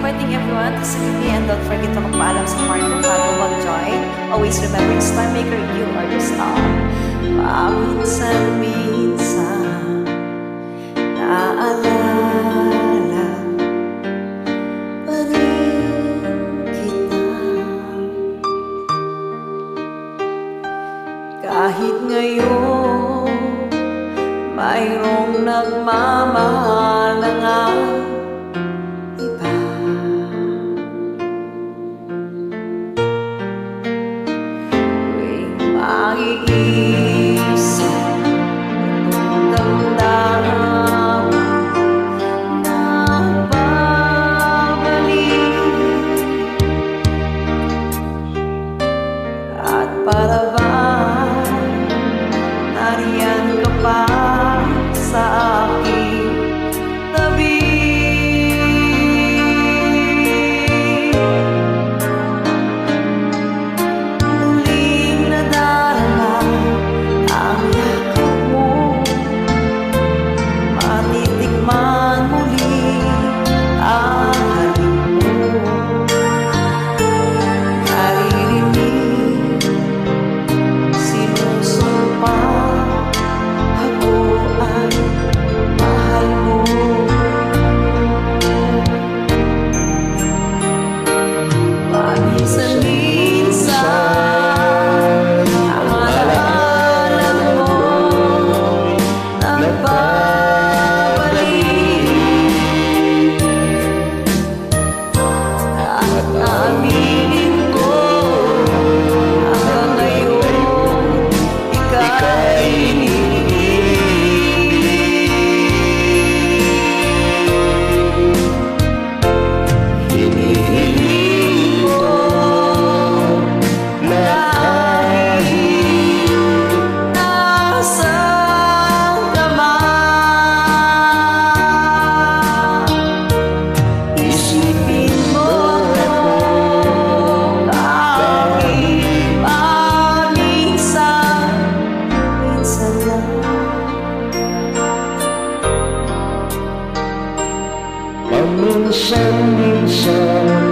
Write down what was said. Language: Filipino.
morning everyone. This is me and don't forget to magpaalam sa partner bago mag-join. Always remember, it's time maker, you are the star. Paminsan-minsan naalala pa rin kita. Kahit ngayon mayroong nagmamahal na nga iba. Tuwing mag-iisip itong damdamin na babalik, at para bang nariyan ka pa sa aking tabi. Muling nadarama ang yakap mo, matitikman muli ang halik mo. Naririnig, sinusumpa, ako ay mahal mo. Paminsan-minsan ang alaala mo nagbabalik, at aminin ko hanggang ngayon ika'y hinihiling ko na kahit nasaan ka man, isipin mo kahit paminsan-minsan lang. Paminsan-minsan